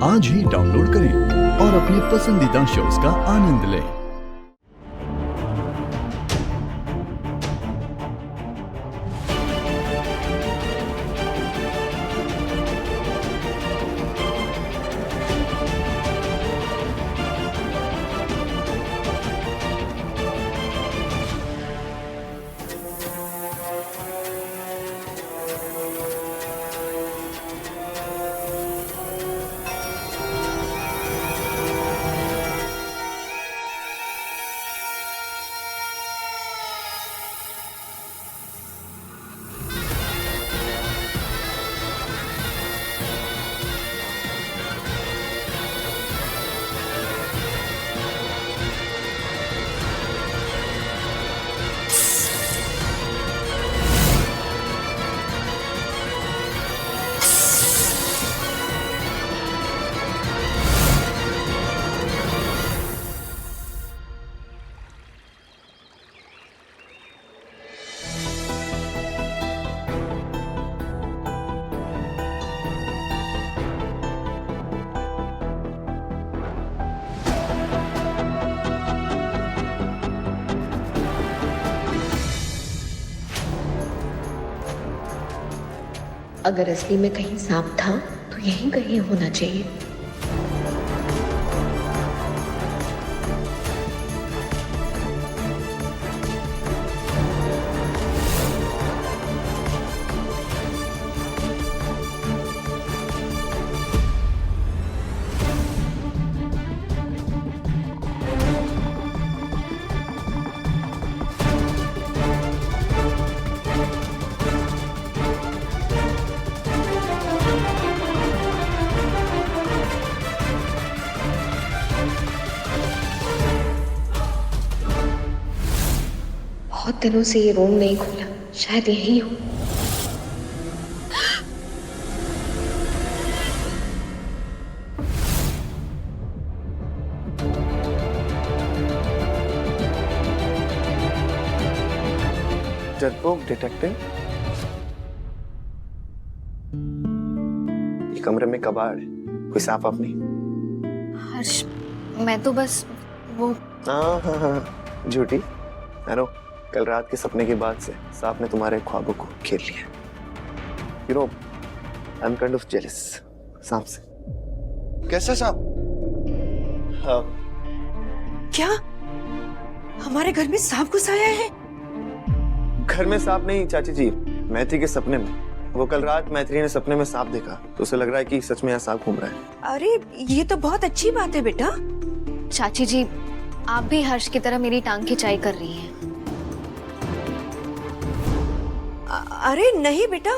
आज ही डाउनलोड करें और अपने पसंदीदा शोज का आनंद लें। अगर असली में कहीं सांप था तो यहीं कहीं होना चाहिए। बहुत दिनों से ये रूम नहीं खोला, शायद यही हो। डरपोक डिटेक्टिव, ये कमरे में कबाड़ है, कोई साफ आप नहीं? हर्ष, मैं तो बस वो हाँ, झूठी। अरे कल रात के सपने के बाद से सांप ने तुम्हारे ख्वाबों को घेर लिया। You know, I am kind of jealous सांप से। कैसा सांप? हाँ, क्या हमारे घर में सांप घुस आया है? घर में सांप नहीं चाची जी, मैत्री के सपने में। वो कल रात मैत्री ने सपने में सांप देखा तो उसे लग रहा है कि सच में यहाँ सांप घूम रहा है। अरे ये तो बहुत अच्छी बात है बेटा। चाची जी, आप भी हर्ष की तरह मेरी टांग खिंचाई कर रही हैं। अरे नहीं बेटा,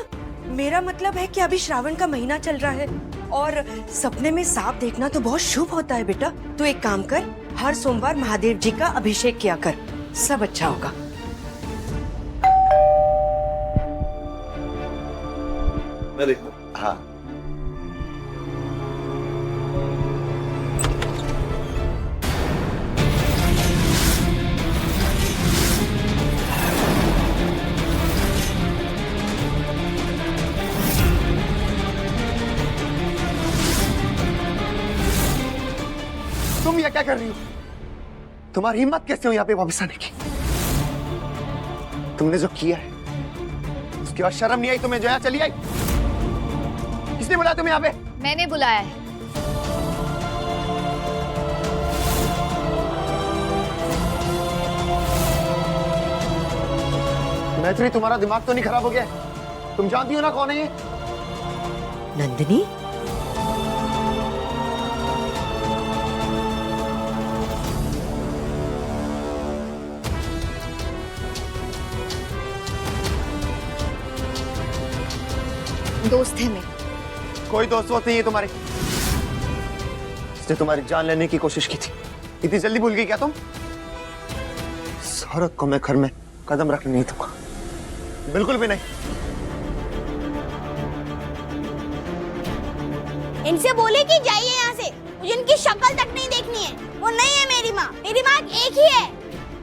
मेरा मतलब है कि अभी श्रावण का महीना चल रहा है और सपने में सांप देखना तो बहुत शुभ होता है बेटा। तो एक काम कर, हर सोमवार महादेव जी का अभिषेक किया कर, सब अच्छा होगा। मैं देखूं? हाँ, तुम ये क्या कर रही हो? तुम्हारी हिम्मत कैसे हो यहाँ पे वापस आने की? तुमने जो किया है उसके बाद शर्म नहीं आई तुम्हें? जो यहाँ चली आई, किसने बुलाया तुम्हें यहाँ पे? मैंने बुलाया है। मैत्री, तुम्हारा दिमाग तो नहीं खराब हो गया? तुम जानती हो ना कौन है ये? नंदिनी, दोस्त है मेरी। कोई दोस्त वोस्त नहीं है तुम्हारी। इसने तुम्हारी जान लेने की कोशिश की थी। इतनी जल्दी भूल गई क्या तुम? इस औरत को मैं घर में कदम रखने नहीं दूंगा, बिल्कुल भी नहीं। इनसे बोले कि जाइए यहाँ से, मुझे इनकी शक्ल तक नहीं देखनी है। वो नहीं है मेरी माँ एक ही है,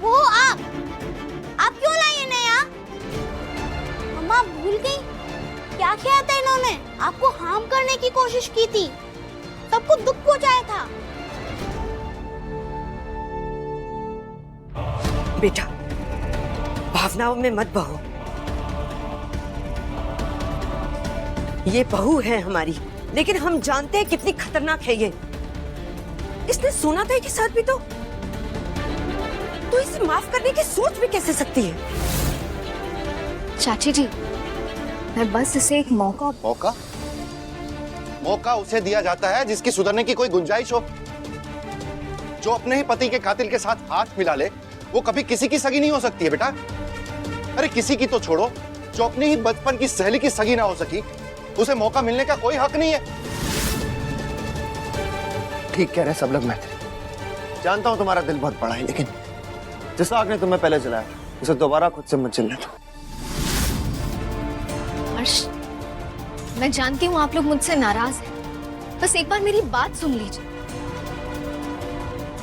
वो आप क्यों लाई इन्हें यहाँ? मम्मा भूल गई क्या किया था इन्होंने? आपको हार्म करने की कोशिश की थी, सबको बेटा, भावनाओं में मत बहो। ये बहू है हमारी, लेकिन हम जानते हैं कितनी खतरनाक है ये। इसने सोना था के साथ भी तो इसे माफ करने की सोच भी कैसे सकती है? चाची जी, मैं बस इसे एक मौका। मौका? मौका उसे दिया जाता है जिसकी सुधरने की कोई गुंजाइश हो। जो अपने ही पति के कातिल के साथ हाथ मिला ले, वो कभी किसी की सगी नहीं हो सकती है बेटा। अरे किसी की तो छोड़ो, जो अपनी ही बचपन की सहेली की सगी ना हो सकी, उसे मौका मिलने का कोई हक नहीं है। ठीक कह रहे हैं सब लोग मैत्री। जानता हूं तुम्हारा दिल बहुत बड़ा है, लेकिन जिस आग ने तुम्हें पहले जलाया उसे दोबारा खुद से मत जलने दो। हर्ष, मैं जानती हूँ आप लोग मुझसे नाराज हैं। बस एक बार मेरी बात सुन लीजिए।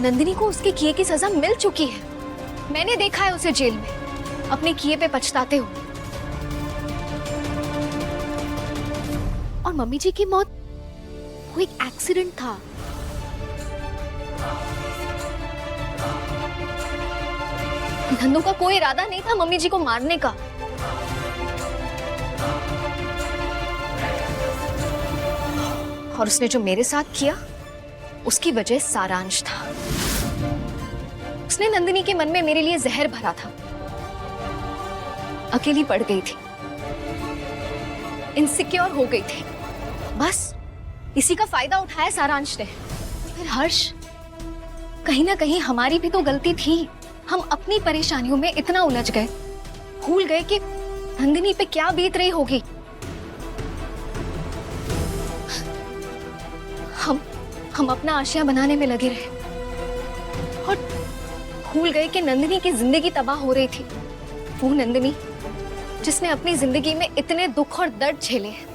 नंदिनी को उसके किए की सजा मिल चुकी है। मैंने देखा है उसे जेल में अपने किए पे पछताते हुए। और मम्मी जी की मौत वो एक एक्सीडेंट था। नंदू का कोई इरादा नहीं था मम्मी जी को मारने का। और उसने जो मेरे साथ किया उसकी वजह सारांश था। उसने नंदिनी के मन में मेरे लिए जहर भरा था। अकेली पड़ गई थी, इनसिक्योर हो गई थी। बस इसी का फायदा उठाया सारांश ने। फिर हर्ष, कहीं ना कहीं हमारी भी तो गलती थी। हम अपनी परेशानियों में इतना उलझ गए, भूल गए कि नंदिनी पे क्या बीत रही होगी। हम अपना आशिया बनाने में लगे रहे और भूल गए कि नंदिनी की जिंदगी तबाह हो रही थी। वो नंदिनी जिसने अपनी जिंदगी में इतने दुख और दर्द झेले हैं।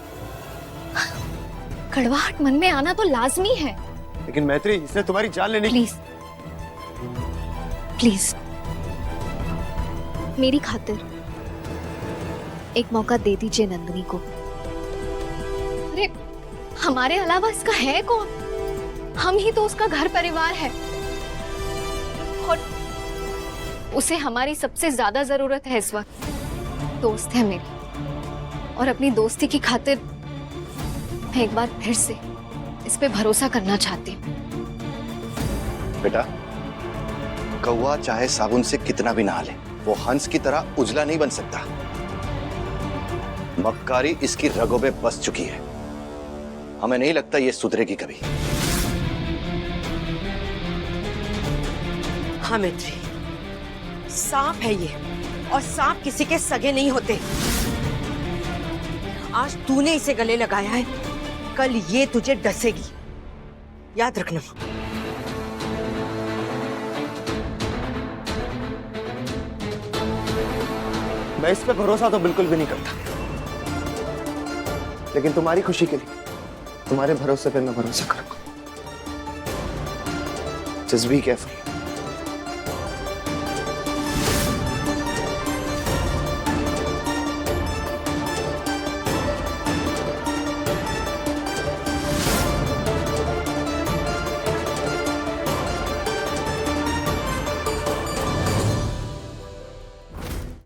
कड़वाहट मन में आना तो लाजमी है। लेकिन मैत्री, इसने तुम्हारी जान लेने प्लीज प्लीज मेरी खातिर एक मौका दे दीजिए नंदिनी को। अरे हमारे अलावा इसका है कौन? हम ही तो उसका घर परिवार है और उसे हमारी सबसे ज्यादा जरूरत है इस वक्त। दोस्त है मेरी और अपनी दोस्ती की खातिर मैं एक बार फिर से इस पे भरोसा करना चाहती हूँ। बेटा, कौवा चाहे साबुन से कितना भी नहा ले, वो हंस की तरह उजला नहीं बन सकता। मक्कारी इसकी रगों में बस चुकी है। हमें नहीं लगता ये सुधरेगी कभी। हाँ मैत्री, सांप है ये और सांप किसी के सगे नहीं होते। आज तूने इसे गले लगाया है, कल ये तुझे डसेगी, याद रखना। मैं इस पे भरोसा तो बिल्कुल भी नहीं करता, लेकिन तुम्हारी खुशी के लिए तुम्हारे भरोसे पे मैं भरोसा करूंगा। Just be careful.